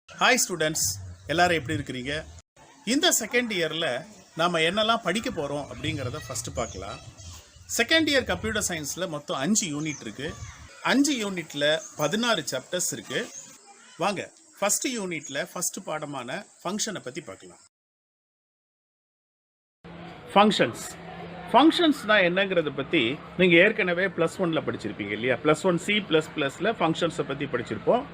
Hi students, எல்லாரும் எப்படி இருக்கிறீங்க? இந்த செகண்ட் இயரில் நாம் என்னெல்லாம் படிக்க போகிறோம் அப்படிங்கிறத ஃபஸ்ட்டு பார்க்கலாம். செகண்ட் இயர் கம்ப்யூட்டர் சயின்ஸில் மொத்தம் 5 யூனிட் இருக்குது. 5 யூனிட்டில் 16 சாப்டர்ஸ் இருக்குது. வாங்க ஃபஸ்ட்டு யூனிட்டில் ஃபஸ்ட்டு பாடமான ஃபங்க்ஷனை பற்றி பார்க்கலாம். ஃபங்க்ஷன்ஸ்னால் என்னங்கிறத பற்றி நீங்கள் ஏற்கனவே +1 படிச்சிருப்பீங்க இல்லையா? +1 C++ல் ஃபங்க்ஷன்ஸை பற்றி படிச்சிருப்போம்.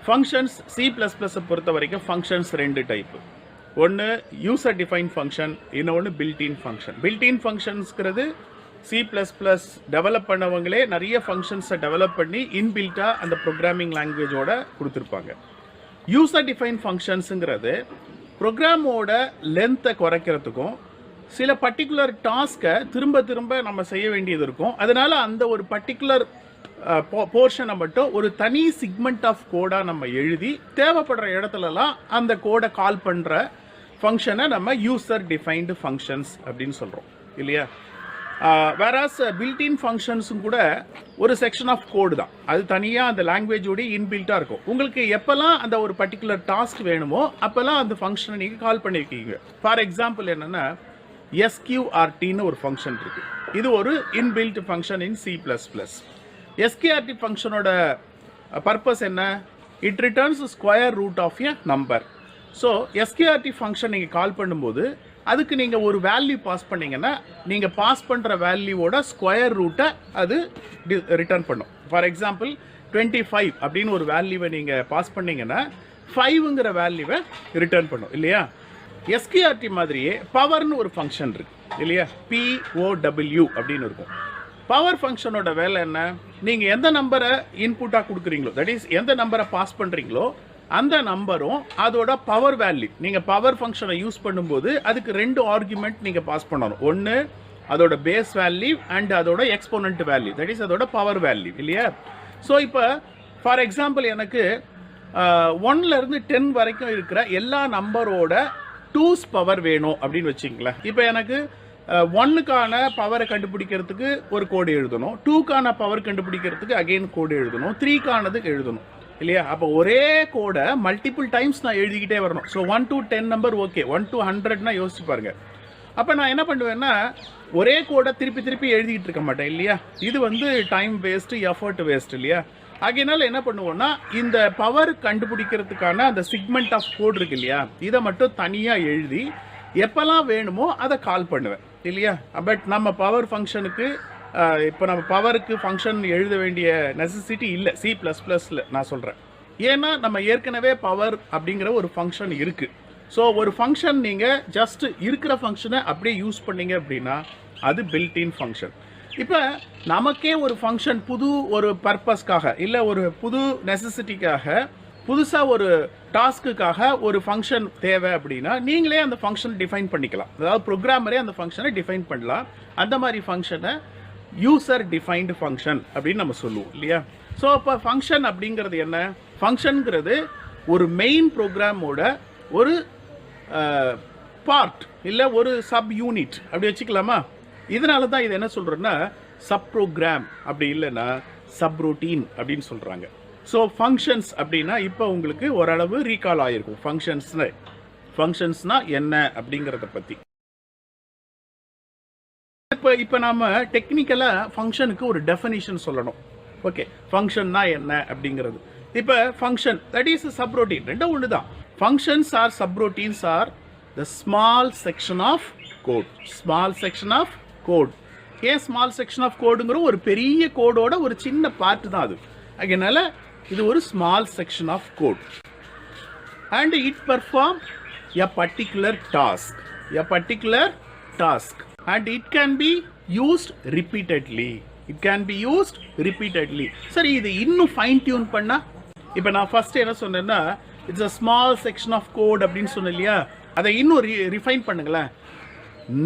ஃபங்க்ஷன்ஸ் C++-ஐ பொறுத்த வரைக்கும் ஃபங்க்ஷன்ஸ் 2 டைப்பு. ஒன்று யூசர் டிஃபைன் ஃபங்க்ஷன், இன்னொன்று built-in function. Built-in ஃபங்க்ஷன்ஸ்கிறது C++ develop பண்ணவங்களே நிறைய ஃபங்க்ஷன்ஸை டெவலப் பண்ணி இன்பில்ட்டாக அந்த ப்ரோக்ராமிங் லாங்குவேஜோட கொடுத்துருப்பாங்க. யூசர் டிஃபைன் ஃபங்க்ஷன்ஸுங்கிறது ப்ரோக்ராமோட லென்த்தை குறைக்கிறதுக்கும் சில பர்டிகுலர் டாஸ்கை திரும்ப திரும்ப நம்ம செய்ய வேண்டியது இருக்கும். அதனால அந்த ஒரு பர்டிகுலர் போர்ஷனை மட்டும் ஒரு தனி சிக்மெண்ட் ஆஃப் கோடாக நம்ம எழுதி தேவைப்படுற இடத்துலலாம் அந்த கோடை கால் பண்ணுற ஃபங்க்ஷனை நம்ம யூசர் டிஃபைன்டு ஃபங்க்ஷன்ஸ் அப்படின்னு சொல்கிறோம் இல்லையா? வேறாஸ் பில்ட்-இன் ஃபங்க்ஷன்ஸும் கூட ஒரு செக்ஷன் ஆஃப் கோடு தான். அது தனியாக அந்த லாங்குவேஜோடய இன்பில்ட்டாக இருக்கும். உங்களுக்கு எப்போல்லாம் அந்த ஒரு பர்டிகுலர் டாஸ்க் வேணுமோ அப்போல்லாம் அந்த ஃபங்க்ஷனை நீங்கள் கால் பண்ணியிருக்கீங்க. ஃபார் எக்ஸாம்பிள் என்னென்னா SQRTன்னு ஒரு ஃபங்க்ஷன் இருக்குது. இது ஒரு inbuilt function in C++. SQRT ஃபங்க்ஷனோட பர்பஸ் என்ன? It returns square root of a number. So SQRT function நீங்கள் கால் பண்ணும்போது அதுக்கு நீங்கள் ஒரு வேல்யூ பாஸ் பண்ணிங்கன்னா நீங்கள் பாஸ் பண்ணுற வேல்யூவோட ஸ்கொயர் ரூட்டை அது ரிட்டர்ன் பண்ணும். ஃபார் எக்ஸாம்பிள் 25 அப்படின்னு ஒரு வேல்யூவை நீங்கள் பாஸ் பண்ணிங்கன்னா 5ங்கிற வேல்யூவை ரிட்டர்ன் பண்ணும் இல்லையா? SQRT மாதிரியே பவர்னு ஒரு ஃபங்க்ஷன் இருக்கு இல்லையா? POW அப்படின்னு இருக்கும். பவர் ஃபங்க்ஷனோட வேலை என்ன? நீங்கள் எந்த நம்பரை இன்புட்டாக கொடுக்குறீங்களோ, தட் இஸ் எந்த நம்பரை பாஸ் பண்ணுறீங்களோ அந்த நம்பரும் அதோட பவர் வேல்யூ, நீங்கள் பவர் ஃபங்க்ஷனை யூஸ் பண்ணும்போது அதுக்கு 2 ஆர்குமெண்ட் நீங்கள் பாஸ் பண்ணணும். ஒன்று அதோட பேஸ் வேல்யூ அண்ட் அதோட எக்ஸ்போனன்ட் வேல்யூ, தட் இஸ் அதோட பவர் வேல்யூ இல்லையா? ஸோ இப்போ ஃபார் எக்ஸாம்பிள் எனக்கு 1லேருந்து 10 வரைக்கும் இருக்கிற எல்லா நம்பரோட 2's பவர் வேணும் அப்படின்னு வச்சுங்களேன். இப்போ எனக்கு 1க்கான பவரை கண்டுபிடிக்கிறதுக்கு ஒரு கோடு எழுதணும், 2க்கான பவர் கண்டுபிடிக்கிறதுக்கு அகெயின் கோடு எழுதணும், 3க்கானது எழுதணும் இல்லையா? அப்போ ஒரே கோடை மல்டிபிள் டைம்ஸ் நான் எழுதிக்கிட்டே வரணும். So 1 to 10 number okay, 1 to 100னா யோசிச்சு பாருங்க. அப்போ நான் என்ன பண்ணுவேன்னா ஒரே கோடை திருப்பி திருப்பி எழுதிக்கிட்டு இருக்க மாட்டேன் இல்லையா? இது வந்து டைம் வேஸ்ட்டு, எஃபர்ட் வேஸ்ட் இல்லையா? ஆகையினால என்ன பண்ணுவோம்னா இந்த பவர் கண்டுபிடிக்கிறதுக்கான அந்த சிக்மெண்ட் ஆஃப் கோட் இருக்கு இல்லையா, இதை மட்டும் தனியாக எழுதி எப்போல்லாம் வேணுமோ அதை கால் பண்ணுவேன் இல்லையா? பட் நம்ம பவர் ஃபங்க்ஷனுக்கு இப்போ நம்ம பவருக்கு ஃபங்க்ஷன் எழுத வேண்டிய நெசசிட்டி இல்லை C++ல நான் சொல்கிறேன். ஏன்னா நம்ம ஏற்கனவே பவர் அப்படிங்கிற ஒரு ஃபங்க்ஷன் இருக்குது. ஸோ ஒரு ஃபங்க்ஷன் நீங்கள் ஜஸ்ட் இருக்கிற ஃபங்க்ஷனை அப்படியே யூஸ் பண்ணீங்க அப்படின்னா அது பில்ட்-இன் ஃபங்க்ஷன். இப்போ நமக்கே ஒரு ஃபங்க்ஷன் புது ஒரு பர்பஸ்க்காக இல்லை ஒரு புது நெசசிட்டிக்காக புதுசாக ஒரு டாஸ்க்குக்காக ஒரு ஃபங்க்ஷன் தேவை அப்படின்னா நீங்களே அந்த ஃபங்க்ஷன் டிஃபைன் பண்ணிக்கலாம். அதாவது ப்ரோக்ராமரே அந்த ஃபங்க்ஷனை டிஃபைன் பண்ணலாம். அந்த மாதிரி ஃபங்க்ஷனை யூசர் டிஃபைன்டு ஃபங்க்ஷன் அப்படின்னு நம்ம சொல்லுவோம் இல்லையா? ஸோ இப்போ ஃபங்க்ஷன் அப்படிங்கிறது என்ன? ஃபங்க்ஷனுங்கிறது ஒரு மெயின் ப்ரோக்ராமோட ஒரு பார்ட் இல்லை ஒரு சப் யூனிட் அப்படி வச்சுக்கலாமா? இதனால தான் இது என்ன சொல்கிறோன்னா சப் ப்ரோக்ராம், அப்படி இல்லைன்னா சப் ரொட்டீன் அப்படின்னு சொல்கிறாங்க. ஸோ ஃபங்க்ஷன்ஸ் அப்படின்னா இப்போ உங்களுக்கு ஓரளவு ரீகால் ஆகிருக்கும் ஃபங்க்ஷன்ஸ்னா என்ன அப்படிங்கிறத பற்றி. இப்போ நாம டெக்னிக்கலாக ஃபங்க்ஷனுக்கு ஒரு டெஃபினிஷன் சொல்லணும். ஓகே, ஃபங்க்ஷன்னா என்ன அப்படிங்கிறது. இப்போ function that is subroutine, ரெண்டும் ஒன்று தான். Functions are subroutines are the small section of code. Small section of code. ஏன் ஸ்மால் செக்ஷன் ஆஃப் கோடுங்கிற ஒரு பெரிய கோடோட ஒரு சின்ன பார்ட் தான் அது. அதனால இது ஒரு small section of code. And it perform a particular task. And it can be used repeatedly. சரி, இது இன்னும் ஃபைன் டியூன் பண்ணா இப்போ நான் ஃபர்ஸ்ட் என்ன சொன்னேன்னா it's a small section of code அப்படின்னு சொன்னேன் இல்லையா? அதை இன்னும் ரிஃபைன் பண்ணுங்களேன்.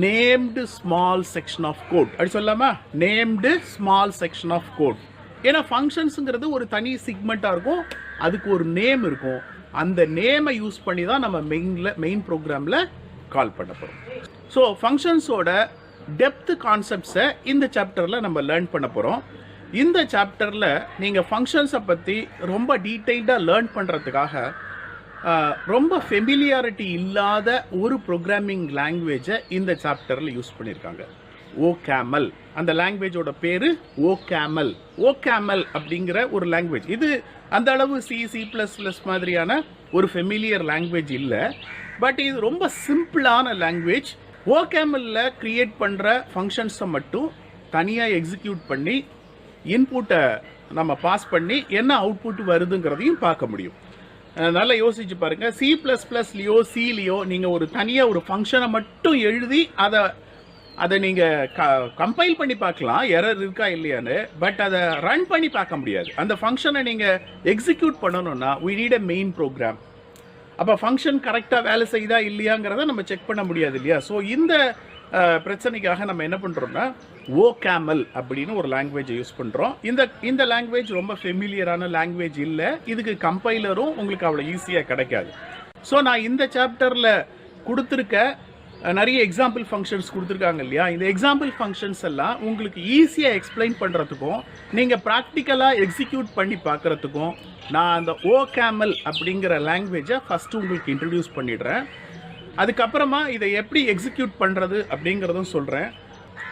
Named small section of code அப்படி சொல்லாமா? Named small section of code. ஏன்னா ஃபங்க்ஷன்ஸுங்கிறது ஒரு தனி சிக்மெண்ட்டாக இருக்கும், அதுக்கு ஒரு நேம் இருக்கும். அந்த நேமை யூஸ் பண்ணி தான் நம்ம மெயின் ப்ரோக்ராமில் கால் பண்ண போகிறோம். ஸோ ஃபங்க்ஷன்ஸோட டெப்த் கான்செப்ட்ஸை இந்த சாப்டரில் நம்ம லேர்ன் பண்ண போகிறோம். இந்த சாப்டரில் நீங்கள் ஃபங்க்ஷன்ஸை பற்றி ரொம்ப டீட்டெயில்டாக லேர்ன் பண்ணுறதுக்காக ரொம்ப ஃபெமிலியாரிட்டி இல்லாத ஒரு ப்ரோக்ராமிங் லாங்குவேஜை இந்த சாப்டரில் யூஸ் பண்ணியிருக்காங்க. OCaml, அந்த லாங்குவேஜோட பேரு OCaml. OCaml அப்படிங்கிற ஒரு லாங்குவேஜ். இது அந்த அளவு C++ மாதிரியான ஒரு ஃபெமிலியர் லாங்குவேஜ் இல்லை. பட் இது ரொம்ப சிம்பிளான லாங்குவேஜ். OCamlல கிரியேட் பண்ணுற ஃபங்க்ஷன்ஸை மட்டும் தனியாக எக்ஸிக்யூட் பண்ணி இன்புட்டை நம்ம பாஸ் பண்ணி என்ன அவுட்புட் வருதுங்கிறதையும் பார்க்க முடியும். நல்லா யோசிச்சு பாருங்க. C++லியோ சிலியோ நீங்கள் ஒரு தனியாக ஒரு ஃபங்க்ஷனை மட்டும் எழுதி அதை நீங்கள் கம்பைல் பண்ணி பார்க்கலாம், எரர் இருக்கா இல்லையான்னு. பட் அதை ரன் பண்ணி பார்க்க முடியாது. அந்த ஃபங்க்ஷனை நீங்கள் எக்ஸிக்யூட் பண்ணணும்னா we need a main program. அப்போ ஃபங்க்ஷன் கரெக்டாக வேலை செய்யுதா இல்லையாங்கிறத நம்ம செக் பண்ண முடியாது இல்லையா? ஸோ இந்த பிரச்சனைக்காக நம்ம என்ன பண்ணுறோம்னா OCaml அப்படின்னு ஒரு லாங்குவேஜை யூஸ் பண்ணுறோம். இந்த லாங்குவேஜ் ரொம்ப ஃபெமிலியரான லாங்குவேஜ் இல்லை. இதுக்கு கம்பைலரும் உங்களுக்கு அவ்வளோ ஈஸியாக கிடைக்காது. ஸோ நான் இந்த சாப்டரில் கொடுத்துருக்க நிறைய எக்ஸாம்பிள் ஃபங்க்ஷன்ஸ் கொடுத்துருக்காங்க இல்லையா? இந்த எக்ஸாம்பிள் ஃபங்க்ஷன்ஸ் எல்லாம் உங்களுக்கு ஈஸியாக எக்ஸ்பிளைன் பண்ணுறதுக்கும் நீங்கள் ப்ராக்டிக்கலாக எக்ஸிக்யூட் பண்ணி பார்க்குறதுக்கும் நான் அந்த OCaml அப்படிங்கிற லாங்குவேஜை ஃபஸ்ட்டு உங்களுக்கு இன்ட்ரடியூஸ் பண்ணிடுறேன். அதுக்கப்புறமா இதை எப்படி எக்ஸிக்யூட் பண்ணுறது அப்படிங்கிறதும் சொல்கிறேன்.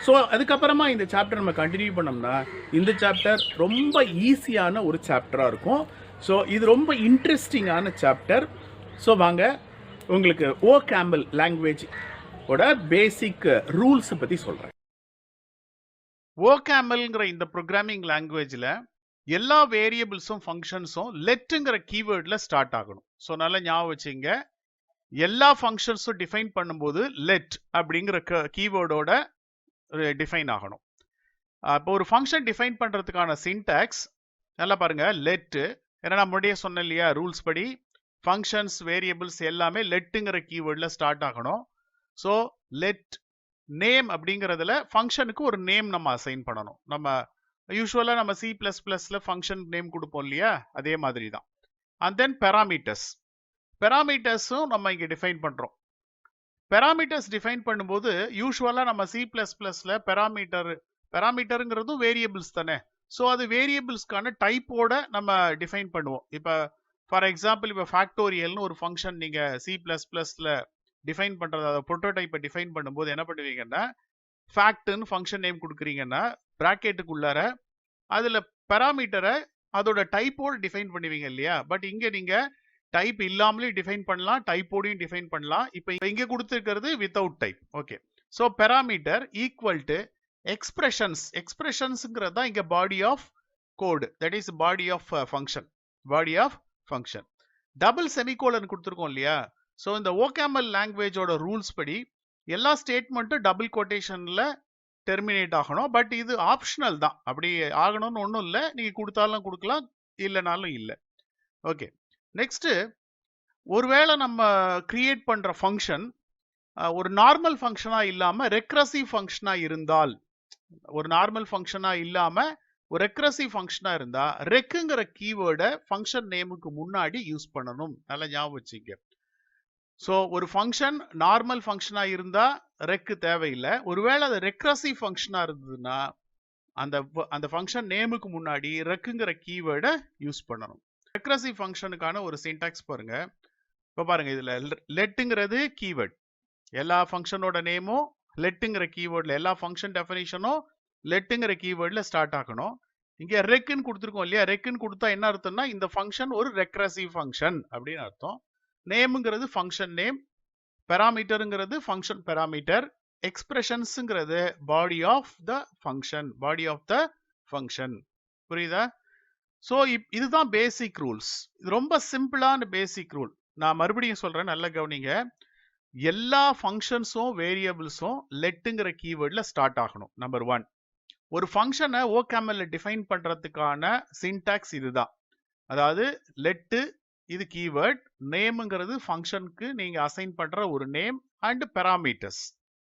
ஸோ அதுக்கப்புறமா இந்த சாப்டர் நம்ம கண்டினியூ பண்ணோம்னா இந்த சாப்டர் ரொம்ப ஈஸியான ஒரு சாப்டராக இருக்கும். ஸோ இது ரொம்ப இன்ட்ரெஸ்டிங்கான சாப்டர். ஸோ வாங்க உங்களுக்கு OCaml லாங்குவேஜ் ஓட பேசிக் ரூல்ஸை பற்றி சொல்கிறேன். OCamlங்கிற இந்த ப்ரோக்ராமிங் லாங்குவேஜில் எல்லா வேரியபிள்ஸும் ஃபங்க்ஷன்ஸும் லெட்டுங்கிற கீவேர்டில் ஸ்டார்ட் ஆகணும். ஸோ நல்லா ஞாபகம் வச்சுங்க, எல்லா ஃபங்க்ஷன்ஸும் டிஃபைன் பண்ணும்போது லெட் அப்படிங்கிற கீவேர்டோட டிஃபைன் ஆகணும். இப்போ ஒரு ஃபங்க்ஷன் டிஃபைன் பண்ணுறதுக்கான சின்டாக்ஸ் நல்லா பாருங்க. லெட்டு, ஏன்னா நான் முன்னாடியே சொன்னேன் இல்லையா, ரூல்ஸ் படி ஃபங்க்ஷன்ஸ் வேரியபிள்ஸ் எல்லாமே லெட்டுங்கிற கீவேர்டில் ஸ்டார்ட் ஆகணும். ஸோ லெட் நேம் அப்படிங்கிறதுல ஃபங்க்ஷனுக்கு ஒரு நேம் நம்ம அசைன் பண்ணணும். நம்ம யூஸ்வலாக நம்ம C++ல ஃபங்க்ஷன் நேம் கொடுப்போம் இல்லையா, அதே மாதிரி தான். அண்ட் தென் பெராமீட்டர்ஸும் நம்ம இங்கே டிஃபைன் பண்ணுறோம். பெராமீட்டர்ஸ் டிஃபைன் பண்ணும்போது யூஸ்வலாக நம்ம C++ல பெராமீட்டருங்கிறதும் வேரியபிள்ஸ் தானே. ஸோ அது வேரியபிள்ஸ்க்கான டைப்போட நம்ம டிஃபைன் பண்ணுவோம். இப்போ ஃபார் எக்ஸாம்பிள் இப்போ ஃபேக்டோரியல்னு ஒரு ஃபங்க்ஷன் நீங்கள் C++ல டிஃபைன் பண்ணுறது, அதை ப்ரோட்டோடைப்பை டிஃபைன் பண்ணும்போது என்ன பண்ணுவீங்கன்னா, ஃபேக்ட்னு ஃபங்க்ஷன் நேம் கொடுக்குறீங்கன்னா ப்ராக்கெட்டுக்குள்ளார அதில் பெராமீட்டரை அதோட டைப்போடு டிஃபைன் பண்ணுவீங்க இல்லையா. பட் இங்கே நீங்கள் டைப் இல்லாமலே டிஃபைன் பண்ணலாம், டைப்போடையும் டிஃபைன் பண்ணலாம். இப்போ இங்கே கொடுத்துருக்கிறது without type. Okay, so parameter equal to எக்ஸ்பிரஷன்ஸ்ங்கிறது தான் இங்கே body of code, that is body of function. Double semicolon கொடுத்துருக்கோம் இல்லையா. ஸோ இந்த OCaml லாங்குவேஜோட ரூல்ஸ் படி எல்லா ஸ்டேட்மெண்ட்டும் டபுள் கோட்டேஷனில் டெர்மினேட் ஆகணும். பட் இது ஆப்ஷனல் தான், அப்படி ஆகணும்னு ஒன்றும் இல்லை. நீங்கள் கொடுத்தாலும் கொடுக்கலாம், இல்லைனாலும் இல்லை. ஓகே, நெக்ஸ்ட்டு ஒருவேளை நம்ம கிரியேட் பண்ணுற ஃபங்க்ஷன் ஒரு நார்மல் ஃபங்க்ஷனாக இல்லாமல் ரெக்ரசிவ் ஃபங்க்ஷனாக இருந்தால், ஒரு நார்மல் ஃபங்க்ஷனாக இல்லாமல் ஒரு ரெக்ரசிவ் ஃபங்க்ஷனாக இருந்தால் ரெக்குங்கிற கீவேர்டை ஃபங்க்ஷன் நேமுக்கு முன்னாடி யூஸ் பண்ணணும். நல்லா ஞாபகம் வச்சுங்க. ஸோ ஒரு ஃபங்க்ஷன் நார்மல் ஃபங்க்ஷனாக இருந்தால் ரெக்கு தேவையில்லை. ஒருவேளை அது ரெக்ரசிவ் ஃபங்க்ஷனாக இருந்ததுன்னா அந்த ஃபங்க்ஷன் நேமுக்கு முன்னாடி ரெக்குங்கிற கீவேர்டை யூஸ் பண்ணணும். ரெக்ரசிவ் ஃபங்க்ஷனுக்கான ஒரு சின்டாக்ஸ் பாருங்க. இப்போ பாருங்க, இதில் லெட்டுங்கிறது கீவேர்ட், எல்லா ஃபங்க்ஷனோட நேமும் லெட்டுங்கிற கீவேர்டில், எல்லா ஃபங்க்ஷன் டெஃபினிஷனும் லெட்டுங்கிற கீவேர்டில் ஸ்டார்ட் ஆகணும். இங்கே ரெக்குன்னு கொடுத்துருக்கோம் இல்லையா, ரெக்குன்னு கொடுத்தா என்ன அர்த்தம்னா இந்த ஃபங்க்ஷன் ஒரு ரெக்ரசிவ் ஃபங்க்ஷன் அப்படின்னு அர்த்தம். நேமுங்கிறது ஃபங்க்ஷன் நேம், பெராமீட்டருங்கிறது ஃபங்க்ஷன் பெராமீட்டர், எக்ஸ்பிரஷன்ஸுங்கிறது பாடி ஆஃப் த ஃபங்க்ஷன். புரியுதா? ஸோ இதுதான் பேசிக் ரூல்ஸ். இது ரொம்ப சிம்பிளான பேசிக் ரூல். நான் மறுபடியும் சொல்றேன், நல்ல கவனிங்க. எல்லா ஃபங்க்ஷன்ஸும் வேரியபிள்ஸும் லெட்டுங்கிற கீவேர்டில் ஸ்டார்ட் ஆகணும். நம்பர் 1. ஒரு ஃபங்க்ஷனை OCaml டிஃபைன் பண்றதுக்கான சின்டாக்ஸ் இதுதான். அதாவது லெட்டு இது கீவேர்ட், நேமுங்கிறது ஃபங்க்ஷனுக்கு நீங்க அசைன் பண்ற ஒரு நேம், அண்ட் பெராமீட்டர்ஸ்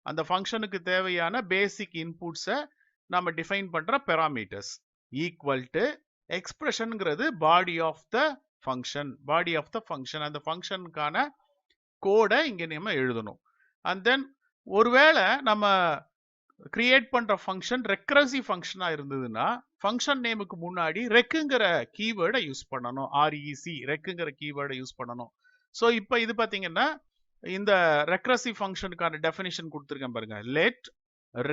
அந்த ஃபங்க்ஷனுக்கு தேவையான பேசிக் இன்புட்ஸை நம்ம டிஃபைன் பண்ற பெராமீட்டர்ஸ் ஈக்குவல் டு எக்ஸ்பிரஷன்ங்கிறது பாடி ஆஃப் த ஃபங்க்ஷன். அந்த ஃபங்க்ஷனுக்கான கோடை இங்க நம்ம எழுதணும். அண்ட் தென் ஒருவேளை நம்ம கிரியேட் பண்ற ஃபங்க்ஷன் ரெக்கரசிவ் ஃபங்க்ஷனா இருந்ததுன்னா ஃபங்க்ஷன் நேமுக்கு முன்னாடி ரெக்குங்கிற கீவேர்டை யூஸ் பண்ணணும். ரெக்குங்கிற கீவேர்டை யூஸ் பண்ணணும். ஸோ இப்போ இது பார்த்தீங்கன்னா இந்த ரெக்ரசிவ் ஃபங்க்ஷனுக்கான டெஃபினிஷன் கொடுத்துருக்கேன் பாருங்க. லெட்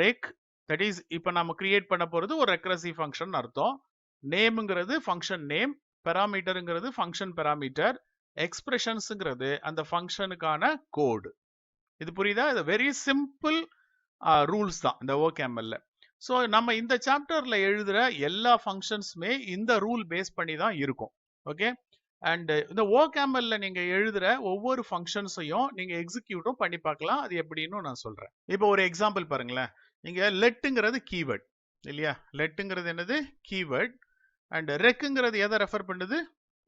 ரெக் தட் இஸ் இப்போ நம்ம கிரியேட் பண்ண போகிறது ஒரு ரெக்ரசிவ் ஃபங்க்ஷன் அர்த்தம். நேமுங்கிறது ஃபங்க்ஷன் நேம், பெராமீட்டருங்கிறது ஃபங்க்ஷன் பெராமீட்டர், எக்ஸ்பிரஷன்ஸுங்கிறது அந்த ஃபங்க்ஷனுக்கான கோடு. இது புரியுதா? இது வெரி சிம்பிள் ரூல்ஸ் தான் இந்த OCamlல. ஸோ நம்ம இந்த சாப்டர்ல எழுதுற எல்லா ஃபங்க்ஷன்ஸுமே இந்த ரூல் பேஸ் பண்ணி தான் இருக்கும். ஓகே, அண்ட் இந்த OCamlல நீங்க எழுதுற ஒவ்வொரு ஃபங்க்ஷன்ஸையும் நீங்க எக்ஸிக்யூட்டும் பண்ணி பார்க்கலாம். அது எப்படின்னு நான் சொல்றேன். இப்போ ஒரு எக்ஸாம்பிள் பாருங்களேன். நீங்க லெட்டுங்கிறது கீவேர்ட் இல்லையா? லெட்டுங்கிறது என்னது? கீவேர்ட். அண்ட் ரெக்குங்கிறது எதை ரெஃபர் பண்ணுது?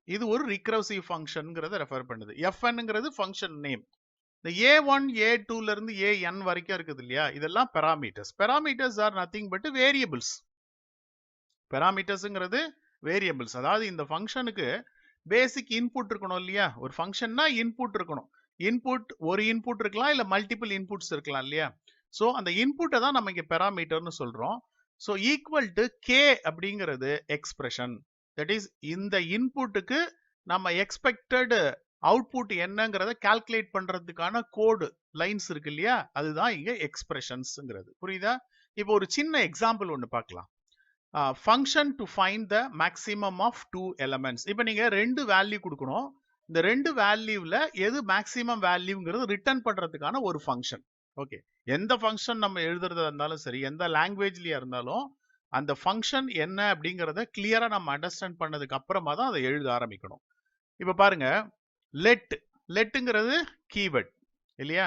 இது ஒரு ரிகர்சிவ் ஃபங்க்ஷன்ங்கிறத ரெஃபர் பண்ணுது. fnங்கிறது ஃபங்க்ஷன் நேம். இந்த A1 A2ல இருந்து AN வரைக்கும் இருக்குது இல்லையா? இதெல்லாம் parameters. Parameters are nothing but variables. பெராமீட்டர்ஸ்ங்கிறது வேரியபிள்ஸ். அதாவது இந்த ஃபங்க்ஷனுக்கு பேசிக் இன்புட் இருக்கணும் இல்லையா? ஒரு ஃபங்க்ஷன்னா இன்புட் இருக்கணும். இன்புட் ஒரு இன்புட் இருக்கலாம், இல்ல மல்டிபிள் இன்புட்ஸ் இருக்கலாம் இல்லையா? ஸோ அந்த இன்புட்டை தான் நம்ம இங்க பெராமீட்டர்னு சொல்றோம். ஸோ ஈக்குவல் டு K அப்படிங்கிறது எக்ஸ்பிரஷன். தட் இஸ் இந்த இன்புட்டுக்கு நம்ம எக்ஸ்பெக்டட் அவுட்புட் என்னங்கிறத கால்குலேட் பண்றதுக்கான கோடு லைன்ஸ் இருக்கு இல்லையா? அதுதான் இங்க எக்ஸ்பிரஷன்ஸ்ங்கிறது. புரியுதா? இப்போ ஒரு சின்ன எக்ஸாம்பிள் ஒன்று பார்க்கலாம். Function to find the maximum of 2 elements. இப்போ நீங்க 2 வேல்யூ கொடுக்கணும். இந்த 2 வேல்யூல எது மேக்ஸிமம் வேல்யூங்கிறது ரிட்டர்ன் பண்றதுக்கான ஒரு ஃபங்க்ஷன். ஓகே, எந்த ஃபங்க்ஷன் நம்ம எழுதுறதா இருந்தாலும் சரி, எந்த லாங்குவேஜ்லயா இருந்தாலும் அந்த ஃபங்க்ஷன் என்ன அப்படிங்கிறத கிளியரா நம்ம அண்டர்ஸ்டாண்ட் பண்ணதுக்கு அப்புறமா தான் அதை எழுத ஆரம்பிக்கணும். இப்போ பாருங்க, லெட்டுங்கிறது கீவேர்ட் இல்லையா?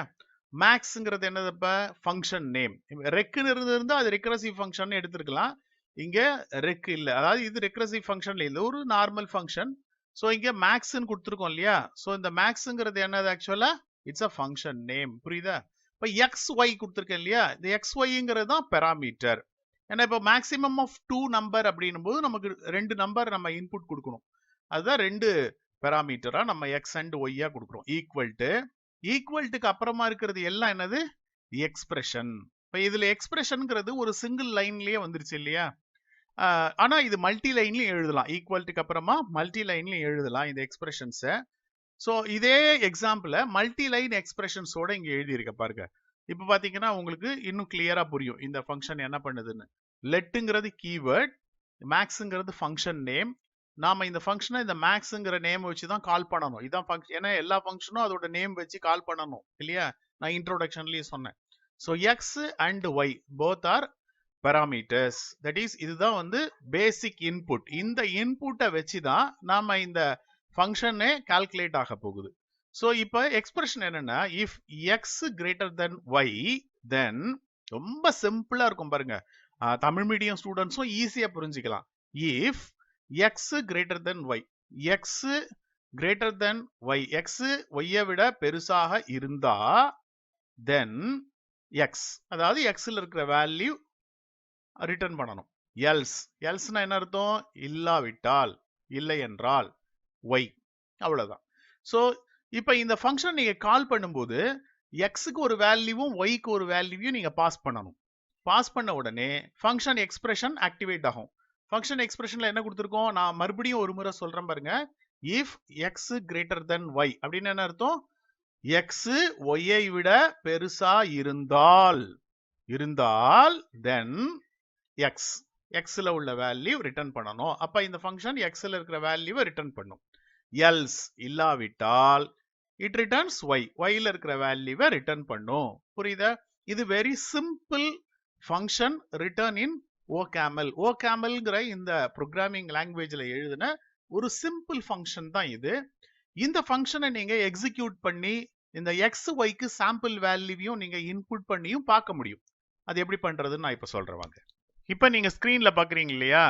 மேக்ஸ்ங்கிறது என்னது? இப்ப ஃபங்க்ஷன் நேம். ரெக்குன்னு இருந்தா அது ரெக்கரசிவ் ஃபங்க்ஷன் எடுத்துருக்கலாம். இங்க ரெக் இல்ல, அதாவது இது ரெக்கரசிவ் ஃபங்க்ஷன்ல இல்ல, ஒரு நார்மல் ஃபங்க்ஷன். சோ இங்க மேக்ஸ்ன்னு கொடுத்துருக்கோம் இல்லையா? சோ இந்த மேக்ஸ்ங்கிறது என்னது? ஆக்சுவலா இட்ஸ் அ ஃபங்க்ஷன் நேம். புரியுதா? இப்ப XY கொடுத்துருக்கேன் இல்லையா? இந்த XYங்கிறது தான் பெராமீட்டர். ஏன்னா இப்போ மேக்ஸிமம் ஆஃப் 2 நம்பர் அப்படின்னும் போது நமக்கு 2 நம்பர் நம்ம இன்புட் கொடுக்கணும். அதுதான் 2 பெராமீட்டரா நம்ம எக்ஸ் அண்ட் ஒய்யா கொடுக்குறோம். ஈக்குவல்ட்டுக்கு அப்புறமா இருக்கிறது எல்லாம் என்னது? எக்ஸ்பிரஷன். இப்போ இதுல எக்ஸ்பிரஷன்ங்கிறது ஒரு சிங்கிள் லைன்லயே வந்துருச்சு இல்லையா? ஆனா இது மல்டி லைன்லயும் எழுதலாம். ஈக்குவல்ட்டுக்கு அப்புறமா மல்டி லைன்லயும் எழுதலாம் இந்த எக்ஸ்பிரஷன்ஸை. ஸோ இதே எக்ஸாம்பிள மல்டி லைன் எக்ஸ்பிரஷன்ஸோட இங்க எழுதியிருக்க பாருங்க. இப்போ பாத்தீங்கன்னா உங்களுக்கு இன்னும் கிளியரா புரியும் இந்த ஃபங்க்ஷன் என்ன பண்ணுதுன்னு. லெட்டுங்கிறது கீவேர்ட், மேக்ஸ்ங்கிறது ஃபங்க்ஷன் நேம். நாம இந்த ஃபங்க்ஷனை இந்த மேக்ஸ்ங்கிற நேம் வச்சு தான் கால் பண்ணணும். இதான் ஃபங்க்ஷன். ஏன்னா எல்லா ஃபங்க்ஷனும் அதோட நேம் வச்சு கால் பண்ணணும் இல்லையா? நான் இன்ட்ரோடக்ஷன்லயே சொன்னேன். So X and Y both are parameters. That is இதுதான் வந்து பேசிக் இன்புட். இந்த இன்புட்டை வச்சு தான் நாம இந்த ஃபங்க்ஷனே கால்குலேட் ஆக போகுது. ஸோ இப்போ எக்ஸ்பிரஷன் என்னன்னா, if X greater then Y then, ரொம்ப சிம்பிளா இருக்கும் பாருங்க. தமிழ் மீடியம் ஸ்டூடெண்ட்ஸும் ஈஸியா புரிஞ்சுக்கலாம். If X greater then y, x greater then y, x ஒய்யை விட பெருசாக இருந்தா தென் எக்ஸ், அதாவது எக்ஸ்ல இருக்கிற வேல்யூ ரிட்டர்ன் பண்ணணும். எல்ஸ்னா என்ன அர்த்தம்? இல்லாவிட்டால், இல்லை என்றால் ஒய், அவ்வளவுதான். ஸோ இப்போ இந்த ஃபங்க்ஷன் நீங்க கால் பண்ணும்போது எக்ஸுக்கு ஒரு வேல்யூவும் ஒய்க்கு ஒரு வேல்யூவையும் நீங்க பாஸ் பண்ணணும். பாஸ் பண்ண உடனே ஃபங்க்ஷன் எக்ஸ்பிரஷன் ஆக்டிவேட் ஆகும். ஃபங்க்ஷன் எக்ஸ்பிரஷன்ல என்ன கொடுத்துருக்கோம்? நான் மறுபடியும் ஒரு முறை சொல்றேன் பாருங்க. If X greater then Y அப்படின்னு என்ன அர்த்தம்? எக்ஸ் ஒய்யை விட பெருசா இருந்தால் தென் எக்ஸ், எக்ஸ்ல உள்ள வேல்யூ ரிட்டர்ன் பண்ணணும். அப்ப இந்த ஃபங்க்ஷன் எக்ஸ்ல இருக்கிற வேல்யூவை ரிட்டர்ன் பண்ணும். எல்ஸ் இல்லாவிட்டால் இட் ரிட்டர்ன்ஸ் ஒய், ஒய்ல இருக்கிற வேல்யூவை ரிட்டர்ன் பண்ணும். புரியுதா? இது வெரி சிம்பிள் ஃபங்க்ஷன் ரிட்டர்ன் இன் OCaml. OCamlங்கிற இந்த ப்ரோக்ராமிங் லாங்குவேஜ்ல எழுதின ஒரு சிம்பிள் ஃபங்க்ஷன் தான் இது. இந்த ஃபங்க்ஷனை நீங்க எக்ஸிக்யூட் பண்ணி இந்த எக்ஸ் ஒய்க்கு சாம்பிள் வேல்யூவையும் நீங்க இன்புட் பண்ணியும் பார்க்க முடியும். அது எப்படி பண்றதுன்னு நான் இப்ப சொல்றேன் வாங்க. இப்ப நீங்க ஸ்கிரீன்ல பாக்குறீங்க இல்லையா?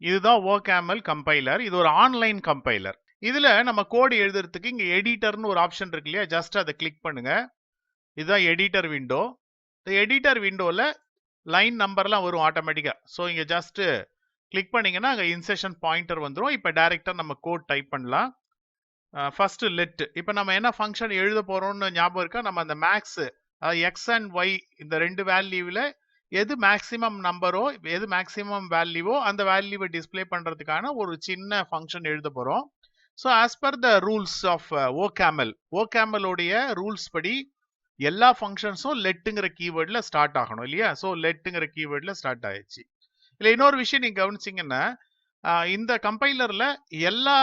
இதுதான் OCaml கம்பைலர். இது ஒரு ஆன்லைன் கம்பைலர். இதுல நம்ம கோட் எழுதுறதுக்கு இங்க எடிட்டர்னு ஒரு ஆப்ஷன் இருக்கு இல்லையா? ஜஸ்ட் அதை கிளிக் பண்ணுங்க. இதுதான் எடிட்டர் விண்டோ. இந்த எடிட்டர் விண்டோல லைன் நம்பர்லாம் வரும் ஆட்டோமேட்டிக்கா. ஸோ இங்க ஜஸ்ட் கிளிக் பண்ணீங்கன்னா அங்க இன்செஷன் பாயிண்டர் வந்துடும். இப்போ டைரக்டா நம்ம கோட் டைப் பண்ணலாம். First let. இப்போ நம்ம என்ன ஃபங்க்ஷன் எழுத போறோம்னு ஞாபகம் இருக்கா? நம்ம அந்த மேக்ஸ், எக்ஸ் அண்ட் ஒய் இந்த 2 வேல்யூவில் எது மேக்ஸிமம் நம்பரோ, எது மேக்ஸிமம் வேல்யூவோ அந்த வேல்யூவை டிஸ்பிளே பண்றதுக்கான ஒரு சின்ன ஃபங்க்ஷன் எழுத போறோம். So as per the rules of OCaml உடைய ரூல்ஸ் படி எல்லா ஃபங்க்ஷன்ஸும் லெட்டுங்கிற கீவேர்டில் ஸ்டார்ட் ஆகணும் இல்லையா? ஸோ லெட்டுங்கிற கீவேர்டில் ஸ்டார்ட் ஆயிடுச்சு. இல்லை இன்னொரு விஷயம் நீங்க கவனிச்சிங்கன்னா இந்த கம்பைலர்ல எல்லா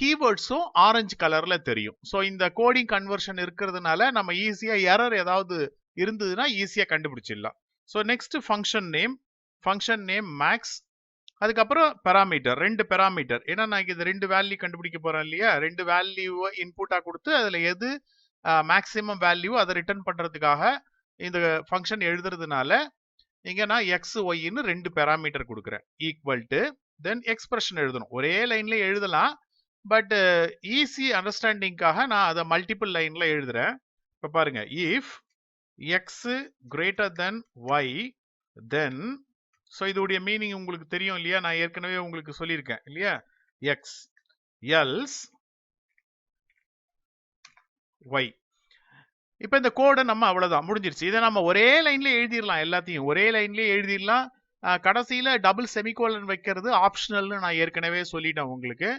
கீவேர்ட்ஸும் ஆரஞ்சு கலர்ல தெரியும். ஸோ இந்த கோடிங் கன்வர்ஷன் இருக்கிறதுனால நம்ம ஈஸியா எரர் ஏதாவது இருந்ததுன்னா ஈஸியா கண்டுபிடிச்சிடலாம். So next function name max, அதுக்கப்புறம் பெராமீட்டர், 2 பெராமீட்டர். ஏன்னா நான் இது 2 வேல்யூ கண்டுபிடிக்க போறேன் இல்லையா? 2 வேல்யூவை இன்புட்டா கொடுத்து அதுல எது மேக்ஸிமம் வேல்யூ அதை ரிட்டர்ன் பண்றதுக்காக இந்த ஃபங்க்ஷன் எழுதுறதுனால இங்க நான் எக்ஸ் ஒய்ன்னு 2 பெராமீட்டர் கொடுக்குறேன். ஈக்குவல் டு தென் எக்ஸ்பிரஷன் எழுதணும். ஒரே லைன்ல எழுதலாம், பட் ஈஸி அண்டர்ஸ்டாண்டிங்காக நான் அதை மல்டிபிள் லைன்ல எழுதுறேன். இப்ப பாருங்க, if X greater then Y then, so இதோடைய மீனிங் உங்களுக்கு தெரியும் இல்லையா? நான் ஏற்கனவே உங்களுக்கு சொல்லியிருக்கேன் இல்லையா? X else Y. இப்ப இந்த கோடை நம்ம அவ்வளவுதான் முடிஞ்சிருச்சு. இதை நம்ம ஒரே லைன்ல எழுதிடலாம், எல்லாத்தையும் ஒரே லைன்லயே எழுதிடலாம். கடைசியில டபுள் செமிகோலன் வைக்கிறது ஆப்ஷனல்னு நான் ஏற்கனவே சொல்லிட்டேன் உங்களுக்கு.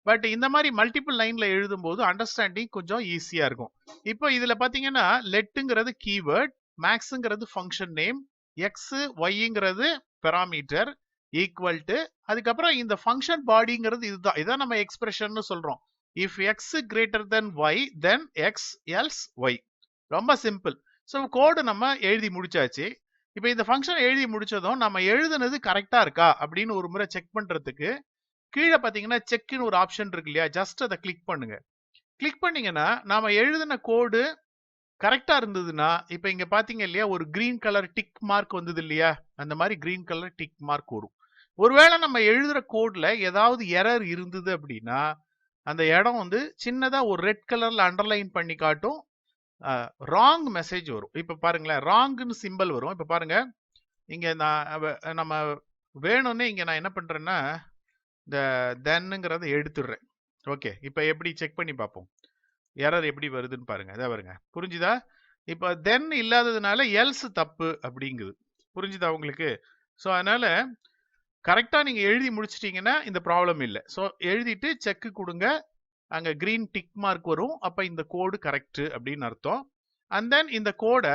பட் இந்த மாதிரி மல்டிபிள் லைன்ல எழுதும் போது அண்டர்ஸ்டாண்டிங் கொஞ்சம் ஈஸியா இருக்கும். இப்போ இதுல பாத்தீங்கன்னா லெட்டுங்கிறது கீவேர்ட், மேக்ஸ்ங்கிறது ஃபங்க்ஷன் நேம், எக்ஸ் ஒய்ங்கிறது பெராமீட்டர், ஈக்குவல் டு அதுக்கப்புறம் இந்த ஃபங்க்ஷன் பாடிங்கிறது இதுதான். இதான் நம்ம எக்ஸ்பிரஷன் சொல்றோம். If X greater then Y then X else y. ரொம்ப சிம்பிள். ஸோ கோடு நம்ம எழுதி முடிச்சாச்சு. இப்போ இந்த ஃபங்க்ஷன் எழுதி முடிச்சதும் நம்ம எழுதுனது கரெக்டா இருக்கா அப்படின்னு ஒரு முறை செக் பண்றதுக்கு கீழே பார்த்தீங்கன்னா செக்னு ஒரு ஆப்ஷன் இருக்கு இல்லையா? ஜஸ்ட் அதை கிளிக் பண்ணுங்க. கிளிக் பண்ணீங்கன்னா நாம எழுதின கோடு கரெக்டா இருந்ததுன்னா, இப்போ இங்க பாத்தீங்க இல்லையா ஒரு கிரீன் கலர் டிக் மார்க் வந்தது இல்லையா? அந்த மாதிரி கிரீன் கலர் டிக் மார்க் வரும். ஒருவேளை நம்ம எழுதுற கோட்ல ஏதாவது எரர் இருந்தது அப்படின்னா அந்த இடம் வந்து சின்னதா ஒரு ரெட் கலர்ல அண்டர்லைன் பண்ணி காட்டும், ராங் மெசேஜ் வரும். இப்ப பாருங்களேன், ராங்னு சிம்பிள் வரும். இப்ப பாருங்க, இங்க நம்ம வேணும்னு இங்க நான் என்ன பண்றேன்னா இந்த தென்னுங்கிறத எடுத்துடுறேன். ஓகே, இப்ப எப்படி செக் பண்ணி பார்ப்போம் எரர் எப்படி வருதுன்னு பாருங்க. இதை பாருங்க, புரிஞ்சுதா? இப்ப தென் இல்லாததுனால எல்ஸ் தப்பு அப்படிங்குது. புரிஞ்சுதா உங்களுக்கு? ஸோ அதனால கரெக்டா நீங்க எழுதி முடிச்சிட்டீங்கன்னா இந்த ப்ராப்ளம் இல்லை. ஸோ எழுதிட்டு செக்கு கொடுங்க, அங்க கிரீன் டிக் மார்க் வரும். அப்ப இந்த கோடு கரெக்ட் அப்படின்னு அர்த்தம். அண்ட் தென் இந்த கோடை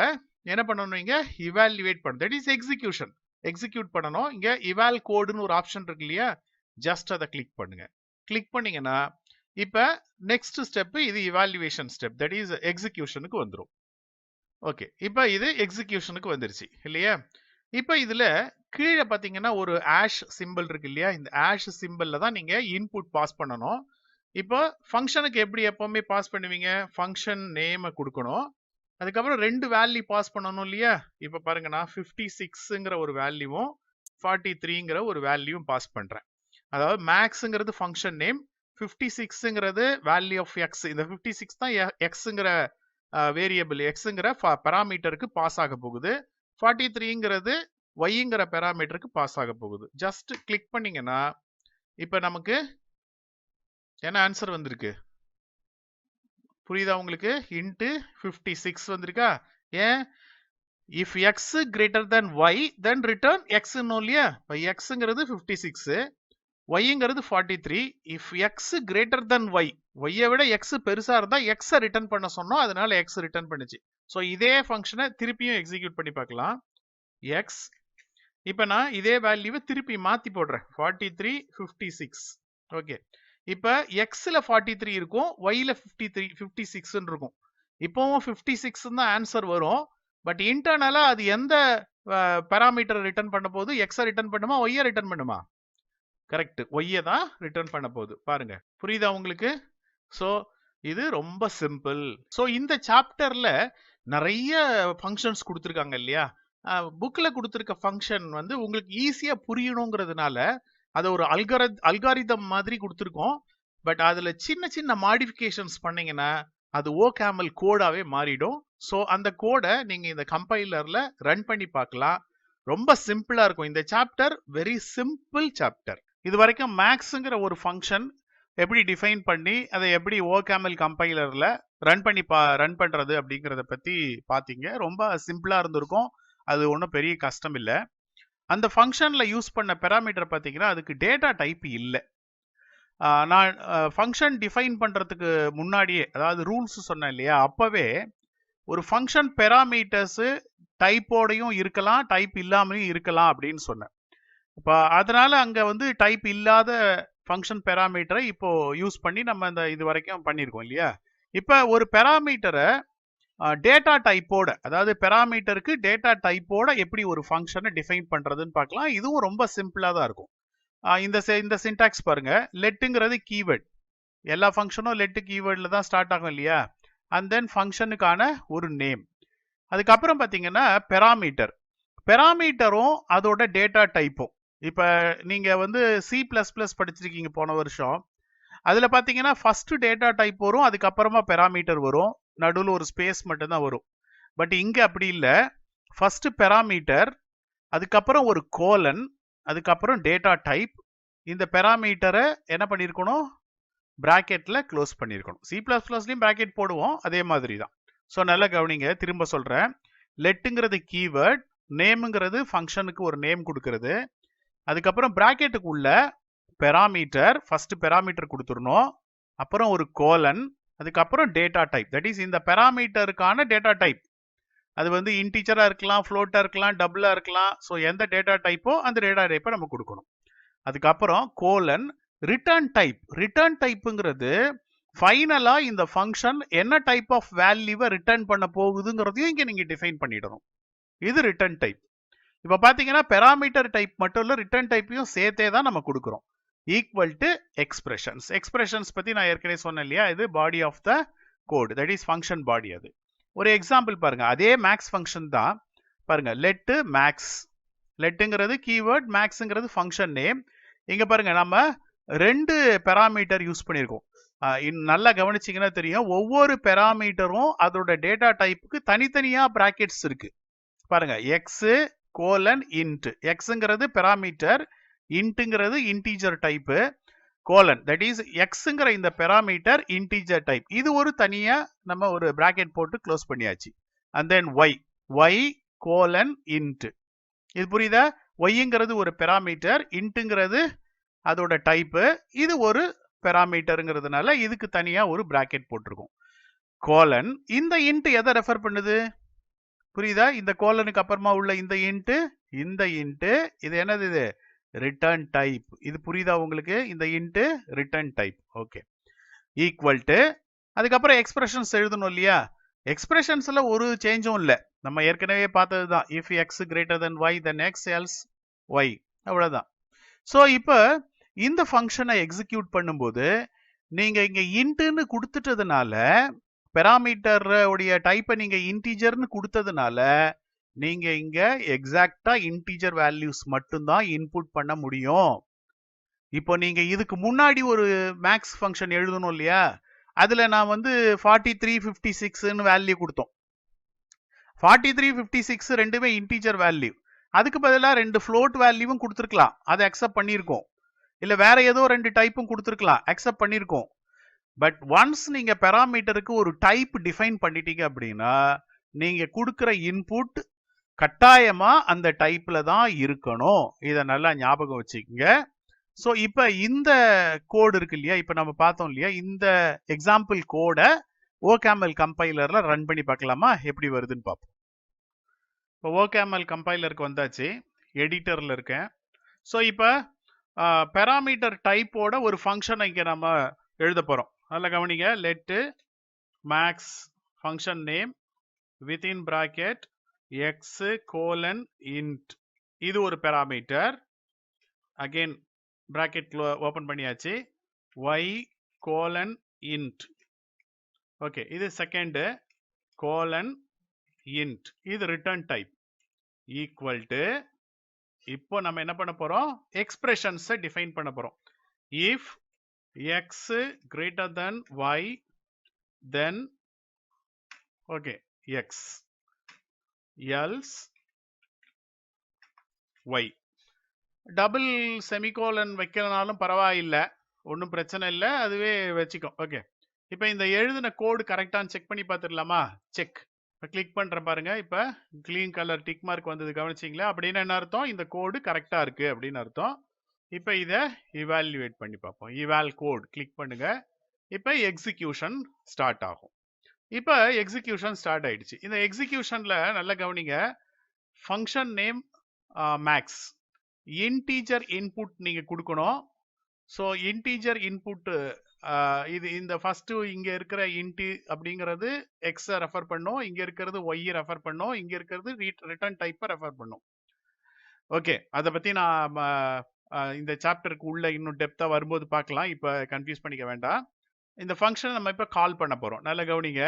என்ன பண்ணணும், இங்க இவாலுவேட் பண்ணணும். That is execution. எக்ஸிக்யூட் பண்ணணும். இங்க இவால் கோடுன்னு ஒரு ஆப்ஷன் இருக்கு இல்லையா? ஜஸ்ட் அதை கிளிக் பண்ணுங்க. கிளிக் பண்ணீங்கன்னா இப்ப நெக்ஸ்ட் ஸ்டெப் இது இவாலுவேஷன் ஸ்டெப், தட் இஸ் எக்ஸிகியூஷனுக்கு வந்துடும். ஓகே, இப்ப இது எக்ஸிகியூஷனுக்கு வந்துருச்சு இல்லையா? இப்ப இதுல கீழே பாத்தீங்கன்னா ஒரு ஆஷ் சிம்பிள் இருக்கு இல்லையா? இந்த ஆஷ் சிம்பிள்ல தான் நீங்க இன்புட் பாஸ் பண்ணணும். இப்போ ஃபங்க்ஷனுக்கு எப்படி எப்பவுமே பாஸ் பண்ணுவீங்க? ஃபங்க்ஷன் நேமை கொடுக்கணும், அதுக்கப்புறம் 2 வேல்யூ பாஸ் பண்ணணும் இல்லையா? இப்ப பாருங்க, நான் 56ங்கிற ஒரு வேல்யூவும் 43ங்கிற ஒரு வேல்யூவும் பாஸ் பண்றேன். அதாவது மேக்ஸ்ங்கிறது ஃபங்க்ஷன் நேம், 56ங்கிறது வேல்யூ ஆஃப் எக்ஸ். இந்த 56 தான் எக்ஸ்ங்கிற வேரியபிள், எக்ஸ்ங்கிற பெராமீட்டருக்கு பாஸ் ஆக போகுது. 43ங்கிறது ஒய்ங்கிற பெராமீட்டருக்கு பாஸ் ஆக போகுது. ஜஸ்ட் கிளிக் பண்ணீங்கன்னா இப்ப நமக்கு என்ன ஆன்சர் வந்திருக்கு புரியுதா உங்களுக்கு? இன்ட்டு 56 வந்திருக்கா? ஏன்? If X greater then Y then return x இல்லையா? இப்போ எக்ஸ்ங்கிறது 56, ஒய்ங்கிறது 43. If X greater then y, ஒய்யை விட எக்ஸ் பெருசா இருந்தா எக்ஸை ரிட்டர்ன் பண்ண சொன்னோம், அதனால எக்ஸ் ரிட்டர்ன் பண்ணுச்சு. ஸோ இதே ஃபங்க்ஷனை திருப்பியும் எக்ஸிக்யூட் பண்ணி பார்க்கலாம். எக்ஸ், இப்போ நான் இதே வேல்யூவை திருப்பி மாத்தி போடுறேன், 43 56. ஓகே, இப்ப எக்ஸ்ல 43 இருக்கும், ஒய்ல 56 இருக்கும். இப்பவும் 56 தான் ஆன்சர் வரும். பட் இன்டர்னலா அது எந்த பாராமீட்டர் ரிட்டர்ன் பண்ண போது? எக்ஸை ரிட்டர்ன் பண்ணுமா ஒய்யை ரிட்டர்ன் பண்ணுமா? கரெக்ட், ஒய்யை தான் ரிட்டர்ன் பண்ண போகுது. பாருங்க, புரியுதா உங்களுக்கு? ஸோ இது ரொம்ப சிம்பிள். ஸோ இந்த சாப்டர்ல நிறைய ஃபங்க்ஷன்ஸ் கொடுத்துருக்காங்க இல்லையா? புக்ல கொடுத்துருக்க ஃபங்க்ஷன் வந்து உங்களுக்கு ஈஸியா புரியணுங்கிறதுனால அதை ஒரு அல்காரிதம் மாதிரி கொடுத்துருக்கோம். பட் அதுல சின்ன சின்ன மாடிஃபிகேஷன்ஸ் பண்ணீங்கன்னா அது OCaml கோடாவே மாறிடும். ஸோ அந்த கோடை நீங்க இந்த கம்பைலர்ல ரன் பண்ணி பார்க்கலாம். ரொம்ப சிம்பிளா இருக்கும் இந்த சாப்டர், வெரி சிம்பிள் சாப்டர். இது வரைக்கும் மேக்ஸ்ங்கிற ஒரு ஃபங்க்ஷன் எப்படி டிஃபைன் பண்ணி அதை எப்படி OCaml கம்பைலர்ல ரன் பண்றது அப்படிங்கிறத பத்தி பாத்தீங்க. ரொம்ப சிம்பிளா இருந்திருக்கும், அது ஒன்றும் பெரிய கஷ்டம் இல்லை. அந்த ஃபங்க்ஷன்ல யூஸ் பண்ண பெராமீட்டர் பார்த்தீங்கன்னா அதுக்கு டேட்டா டைப் இல்லை. நான் ஃபங்க்ஷன் டிஃபைன் பண்றதுக்கு முன்னாடியே, அதாவது ரூல்ஸ் சொன்னேன் இல்லையா, அப்பவே ஒரு ஃபங்க்ஷன் பெராமீட்டர்ஸ் டைப்போடையும் இருக்கலாம், டைப் இல்லாமலும் இருக்கலாம் அப்படின்னு சொன்னேன். இப்போ அதனால அங்க வந்து டைப் இல்லாத ஃபங்க்ஷன் பெராமீட்டரை இப்போ யூஸ் பண்ணி நம்ம இந்த இது வரைக்கும் பண்ணியிருக்கோம் இல்லையா. இப்போ ஒரு பெராமீட்டரை டேட்டா டைப்போட, அதாவது பெராமீட்டருக்கு டேட்டா டைப்போட எப்படி ஒரு ஃபங்க்ஷனை டிஃபைன் பண்றதுன்னு பார்க்கலாம். இதுவும் ரொம்ப சிம்பிளா தான் இருக்கும். இந்த சின்டாக்ஸ் பாருங்க. லெட்டுங்கிறது கீவேர்ட். எல்லா ஃபங்க்ஷனும் லெட்டு கீவேர்டில் தான் ஸ்டார்ட் ஆகும் இல்லையா. அண்ட் தென் ஃபங்க்ஷனுக்கான ஒரு நேம். அதுக்கப்புறம் பார்த்தீங்கன்னா பெராமீட்டரும் அதோட டேட்டா டைப்பும். இப்போ நீங்க வந்து C++ படிச்சிருக்கீங்க போன வருஷம். அதுல பாத்தீங்கன்னா ஃபர்ஸ்ட் டேட்டா டைப் வரும், அதுக்கப்புறமா பெராமீட்டர் வரும், நடுவில் ஒரு ஸ்பேஸ் மட்டும் தான் வரும். பட் இங்க அப்படி இல்லை. ஃபர்ஸ்ட் பெராமீட்டர், அதுக்கப்புறம் ஒரு கோலன், அதுக்கப்புறம் டேட்டா டைப். இந்த பெராமீட்டரை என்ன பண்ணியிருக்கணும், பிராக்கெட்ல க்ளோஸ் பண்ணியிருக்கணும். C++லயும் பிராக்கெட் போடுவோம், அதே மாதிரி தான். ஸோ நல்லா கவனிங்க, திரும்ப சொல்றேன். லெட்டுங்கிறது கீவேர்ட், நேமுங்கிறது ஃபங்க்ஷனுக்கு ஒரு நேம் கொடுக்கறது. அதுக்கப்புறம் பிராக்கெட்டுக்குள்ள பெராமீட்டர், ஃபர்ஸ்ட் பெராமீட்டர் கொடுத்துடணும், அப்புறம் ஒரு கோலன், அதுக்கப்புறம் டேட்டா டைப். தட் இஸ் இந்த பெராமீட்டருக்கான டேட்டா டைப். அது வந்து இன்டீஜரா இருக்கலாம், ஃப்ளோட்டா இருக்கலாம், டபுளா இருக்கலாம். ஸோ எந்த டேட்டா டைப்போ அந்த டேட்டா டைப்பை நம்ம கொடுக்கணும். அதுக்கப்புறம் கோலன், ரிட்டர்ன் டைப். ரிட்டர்ன் டைப்புங்கிறது ஃபைனலா இந்த ஃபங்க்ஷன் என்ன டைப் ஆஃப் வேல்யூவை ரிட்டர்ன் பண்ண போகுதுங்கிறதையும் இங்க நீங்க டிஃபைன் பண்ணிடணும். இது ரிட்டர்ன் டைப். இப்ப பாத்தீங்கன்னா பெராமீட்டர் டைப் மட்டும் இல்ல, ரிட்டர்ன் டைப்பையும் சேர்த்தே தான் நம்ம கொடுக்கிறோம். Equal to expressions. எக்ஸ்பிரஷன்ஸ் பத்தி நான் ஏற்கனவே சொன்னேன் இல்லையா, இது body of the code, that is function body. அது ஒரு எக்ஸாம்பிள் பாருங்க. அதே மேக்ஸ் ஃபங்க்ஷன் தான் பாருங்க. லெட் மேக்ஸ், லெட்டுங்கிறது கீவேர்ட், மேக்ஸ்ங்கிறது ஃபங்க்ஷன் நேம். இங்க பாருங்க, நம்ம ரெண்டு பெராமீட்டர் யூஸ் பண்ணியிருக்கோம். நல்லா கவனிச்சீங்கன்னா தெரியும், ஒவ்வொரு பெராமீட்டரும் அதோட டேட்டா டைப்புக்கு தனித்தனியா பிராக்கெட்ஸ் இருக்கு. பாருங்க, எக்ஸ் கோலன் இன்ட். எக்ஸ்ங்கிறது பெராமீட்டர், இன்ட்ங்கிறது integer type, colon that is எக்ஸ்ங்கிற இந்த பெராமீட்டர் இன்டீஜர் டைப். இது ஒரு தனியா நம்ம ஒரு பிராக்கெட் போட்டு க்ளோஸ் பண்ணியாச்சு. And then Y colon int. இது புரியுதா? ஒய்ங்கிறது ஒரு பெராமீட்டர், இன்ட்ங்கிறது அதோட டைப்பு, இது ஒரு பெராமீட்டருங்கிறதுனால இதுக்கு தனியா ஒரு பிராக்கெட் போட்டிருக்கும். கோலன், இந்த இன்ட் எதை ரெஃபர் பண்ணுது புரியுதா? இந்த கோலனுக்கு அப்புறமா உள்ள இந்த இன்ட் இது என்னது, இது ரிட்டர்ன் டைப். இது புரியுதா உங்களுக்கு? இந்த int return type. Okay. Equal to, அதுக்கப்புறம் எக்ஸ்பிரஷன்ஸ் எழுதணும் இல்லையா. எக்ஸ்பிரஷன்ஸ்ல ஒரு சேஞ்சும் இல்லை, நம்ம ஏற்கனவே பார்த்தது தான். If X greater then Y then X else Y, அவ்வளவுதான். ஸோ இப்போ இந்த ஃபங்க்ஷனை எக்ஸிக்யூட் பண்ணும்போது நீங்க இங்க இன்ட்னு கொடுத்துட்டதுனால, பெராமீட்டர் உடைய டைப்பை நீங்க இன்டீஜர்னு கொடுத்ததுனால, நீங்க இங்க எக்ஸாக்டா இன்டீஜர் வேல்யூஸ் மட்டும்தான் இன்புட் பண்ண முடியும். இப்போ நீங்க இதுக்கு முன்னாடி ஒரு மேக்ஸ் ஃபங்க்ஷன் எழுதணும் இல்லையா, அதுல நான் வந்து 4356 வேல்யூ கொடுத்தோம். 4356 ரெண்டுமே இன்டீஜர் வேல்யூ. அதுக்கு பதிலாக ரெண்டு ஃப்ளோட் வேல்யூவும் கொடுத்துருக்கலாம், அதை அக்செப்ட் பண்ணியிருக்கோம். இல்ல வேற ஏதோ ரெண்டு டைப்பும் கொடுத்துருக்கலாம், அக்செப்ட் பண்ணியிருக்கோம். பட் ஒன்ஸ் நீங்க பெராமீட்டருக்கு ஒரு டைப் டிஃபைன் பண்ணிட்டீங்க அப்படின்னா, நீங்க கொடுக்கிற இன்புட் கட்டாயமா அந்த டைப்ல தான் இருக்கணும். இதை நல்லா ஞாபகம் வச்சுக்கோங்க. ஸோ இப்போ இந்த கோடு இருக்கு இல்லையா, இப்போ நம்ம பார்த்தோம் இல்லையா, இந்த எக்ஸாம்பிள் கோடை OCaml கம்பைலர்ல ரன் பண்ணி பார்க்கலாமா, எப்படி வருதுன்னு பார்ப்போம். இப்போ OCaml கம்பைலருக்கு வந்தாச்சு, எடிட்டர்ல இருக்கேன். ஸோ இப்போ பெராமீட்டர் டைப்போட ஒரு ஃபங்க்ஷனை இங்க நம்ம எழுத போறோம். நல்லா கவனிங்க. Let max function name within bracket x colon int. இது ஒரு பெராமீட்டர். அகைன் பிராக்கெட் ஓபன் பண்ணியாச்சு. Y colon int. ஓகே, இது செகண்ட் கோலன் இன்ட். இது ரிட்டர்ன் டைப். ஈக்குவல் டு, இப்போ நம்ம என்ன பண்ண போறோம், எக்ஸ்பிரஷன்ஸை டிஃபைன் பண்ண போறோம். If X greater then Y then okay x else y. Double semicolon வைக்கிறனாலும் பரவாயில்லை, ஒன்றும் பிரச்சனை இல்லை, அதுவே வச்சுக்கோ. ஓகே, இப்போ இந்த எழுதின கோடு கரெக்டான்னு செக் பண்ணி பார்த்துடலாமா? செக். இப்போ கிளிக் பண்ணுறேன் பாருங்க. இப்போ க்ளீன் கலர் டிக் மார்க் வந்தது, கவனிச்சிங்களா? அப்படின்னு என்ன அர்த்தம், இந்த கோடு கரெக்டாக இருக்கு அப்படின்னு அர்த்தம். இப்போ இதை இவாலுவேட் பண்ணி பார்ப்போம். இவால் கோட் கிளிக் பண்ணுங்க. இப்போ எக்ஸிக்யூஷன் ஸ்டார்ட் ஆகும். இப்போ எக்ஸிக்யூஷன் ஸ்டார்ட் ஆயிடுச்சு. இந்த எக்ஸிக்யூஷன்ல நல்ல கவனிங்க. Function name max, integer input நீங்க கொடுக்கணும். ஸோ இன்டீஜர் இன்புட் இது இந்த ஃபர்ஸ்ட் இங்க இருக்கிற இன்டி அப்படிங்கிறது எக்ஸை ரெஃபர் பண்ணும், இங்க இருக்கிறது ஒய் ரெஃபர் பண்ணும், இங்க இருக்கிறது ரிட்டர்ன் டைப்பை ரெஃபர் பண்ணும். ஓகே, அதை பத்தி நான் இந்த சாப்டருக்கு உள்ள இன்னும் டெப்தா வரும்போது பார்க்கலாம். இப்போ கன்ஃபியூஸ் பண்ணிக்க வேண்டாம். இந்த ஃபங்க்ஷனை நம்ம இப்போ கால் பண்ண போறோம். நல்ல கவனிங்க.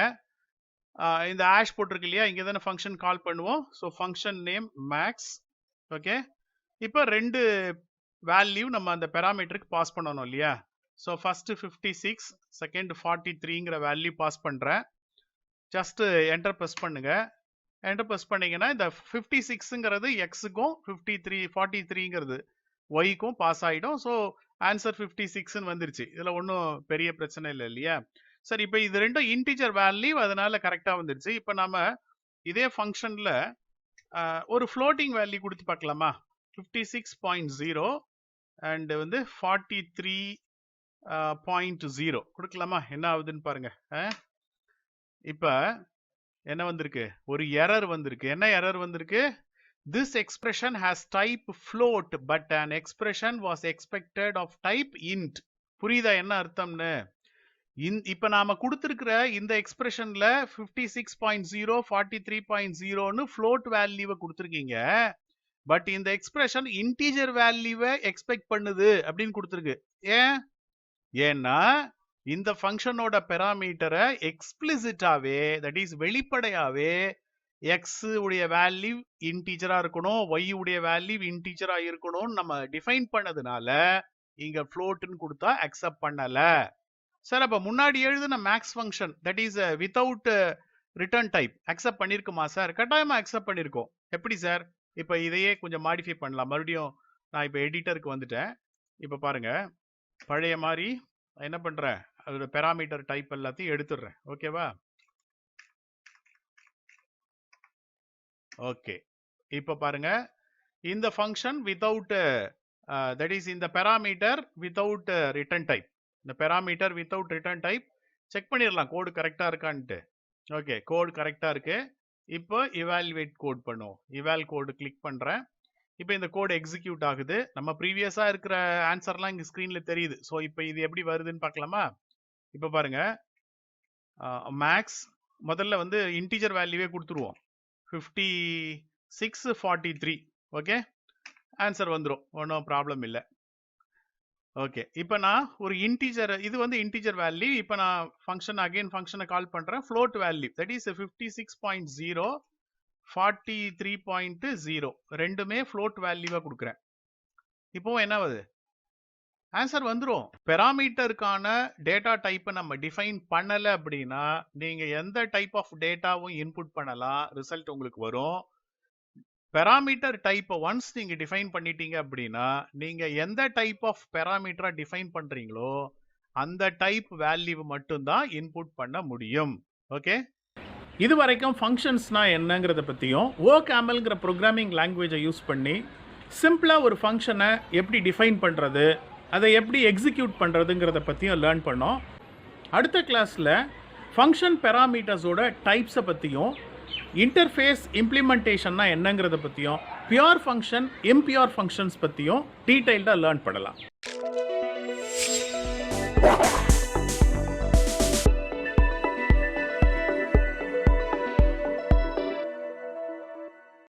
இந்த ஆஷ் போட்டிருக்கு இல்லையா, இங்கே தானே ஃபங்க்ஷன் கால் பண்ணுவோம். So function name max. Okay, இப்போ ரெண்டு வேல்யூ நம்ம அந்த பெராமீட்டருக்கு பாஸ் பண்ணணும் இல்லையா. ஸோ ஃபர்ஸ்ட் 56, செகண்ட் 43ங்கிற வேல்யூ பாஸ் பண்றேன். ஜஸ்ட் என்டர் ப்ரெஸ் பண்ணுங்க. என்டர் ப்ரெஸ் பண்ணீங்கன்னா இந்த 56ங்கிறது எக்ஸுக்கும் 43ங்கிறது ஒய்க்கும் பாஸ் ஆகிடும். ஸோ ஆன்சர் 56ன்னு வந்துருச்சு. இதில் ஒன்றும் பெரிய பிரச்சனை இல்லை இல்லையா. சரி, இப்போ இது ரெண்டும் இன்டிஜர் வேல்யூ, அதனால கரெக்டாக வந்துருச்சு. இப்போ நம்ம இதே ஃபங்க்ஷனில் ஒரு ஃப்ளோட்டிங் வேல்யூ கொடுத்து பார்க்கலாமா. 56.0 அண்ட் வந்து 43.0 கொடுக்கலாமா. என்ன ஆகுதுன்னு பாருங்க. இப்போ என்ன வந்திருக்கு, ஒரு எரர் வந்திருக்கு. என்ன எரர் வந்திருக்கு? This expression has type float but an expression was expected of type int. புரியுதா என்ன அர்த்தம்னு? இப்ப நாம கொடுத்திருக்கிற இந்த எக்ஸ்பிரஷன்ல 56.0 43.0ன்னு float வேல்யூவை கொடுத்திருக்கீங்க. பட் இந்த எக்ஸ்பிரஷன் இன்டீஜர் வேல்யூவை எக்ஸ்பெக்ட் பண்ணுது அப்படின்னு கொடுத்திருக்கு. ஏன்னா இந்த ஃபங்க்ஷனோட பெராமீட்டரை எக்ஸ்பிளிசிட்டாவே, தட் இஸ் வெளிப்படையாவே எக்ஸ் உடைய வேல்யூ இன்டீஜரா இருக்கணும், ஒய் உடைய வேல்யூ இன்டீஜரா இருக்கணும்னு நம்ம டிஃபைன் பண்ணதுனால இங்க ஃப்ளோட்னு கொடுத்தா அக்செப்ட் பண்ணல. சார் அப்ப முன்னாடி எழுதுன max function that is without return type accept பண்ணிருக்குமா சார்? கட்டாயமா அக்செப்ட் பண்ணிருக்கோம். எப்படி சார்? இப்ப இதையே கொஞ்சம் மாடிஃபை பண்ணலாம். மறுபடியும் நான் இப்ப எடிட்டருக்கு வந்துட்டேன். இப்ப பாருங்க, பழைய மாதிரி என்ன பண்றேன், அதோட பெராமீட்டர் டைப் எல்லாத்தையும் எடுத்துடுறேன். ஓகேவா? ஓகே, இப்ப பாருங்க, இந்த ஃபங்க்ஷன் வித்தவுட் தட் இஸ் இந்த பெராமீட்டர் வித்தவுட் ரிட்டர்ன் டைப், இந்த parameter without return type check பண்ணிடலாம் கோடு கரெக்டா இருக்கான்ட்டு. ஓகே, கோடு கரெக்டா இருக்கு. இப்போ இவாலுவேட் கோட் பண்ணுவோம். இவால் கோடு கிளிக் பண்றேன். இப்போ இந்த கோட் எக்ஸிக்யூட் ஆகுது. நம்ம ப்ரீவியஸா இருக்கிற ஆன்சர்லாம் இங்க ஸ்கிரீன்ல தெரியுது. ஸோ இப்போ இது எப்படி வருதுன்னு பார்க்கலாமா. இப்போ பாருங்க, மேக்ஸ் முதல்ல வந்து இன்டீஜர் வேல்யூவே கொடுத்துருவோம். 56 43. ஓகே, ஆன்சர் வந்துடும், ஒன்றும் ப்ராப்ளம் இல்லை. ஓகே, இப்போ நான் ஒரு இன்டீஜர், இது வந்து இன்டீஜர் வேல்யூ. இப்போ நான் ஃபங்க்ஷன் அகைன் ஃபங்க்ஷனை கால் பண்றேன். ஃப்ளோட் வேல்யூ தட் இஸ் 56.0 43.0 ரெண்டுமே ஃப்ளோட் வேல்யூவா கொடுக்குறேன். இப்போ என்ன ஆகுது, ஆன்சர் வந்துடும். பெராமீட்டருக்கான டேட்டா டைப்பை நம்ம டிஃபைன் பண்ணல அப்படின்னா நீங்க எந்த டைப் ஆஃப் டேட்டாவும் இன்புட் பண்ணலாம், ரிசல்ட் உங்களுக்கு வரும். பெராமீட்டர் டைப்பை ஒன்ஸ் நீங்க டிஃபைன் பண்ணிட்டீங்க அப்படின்னா நீங்க எந்த டைப் ஆஃப் பெராமீட்டரா டிஃபைன் பண்றீங்களோ அந்த டைப் வேல்யூ மட்டும்தான் இன்புட் பண்ண முடியும். ஓகே, இது வரைக்கும் ஃபங்க்ஷன்ஸ்னா என்னங்கிறத பற்றியும் ஓகேமல்ங்கிற ப்ரோக்ராமிங் லாங்குவேஜை யூஸ் பண்ணி சிம்பிளாக ஒரு ஃபங்க்ஷனை எப்படி டிஃபைன் பண்ணுறது, அதை எப்படி எக்ஸிக்யூட் பண்ணுறதுங்கிறத பற்றியும் லேர்ன் பண்ணோம். அடுத்த கிளாஸில் ஃபங்க்ஷன் பெராமீட்டர்ஸோட டைப்ஸை பற்றியும் இன்டர்ஃபேஸ் இம்ப்ளிமெண்டேஷன்னா என்னங்கிறத பற்றியும் பியூர் ஃபங்க்ஷன் இம்பியூர் ஃபங்க்ஷன்ஸ் பற்றியும் டீட்டெயில்டாக லேர்ன் பண்ணலாம்.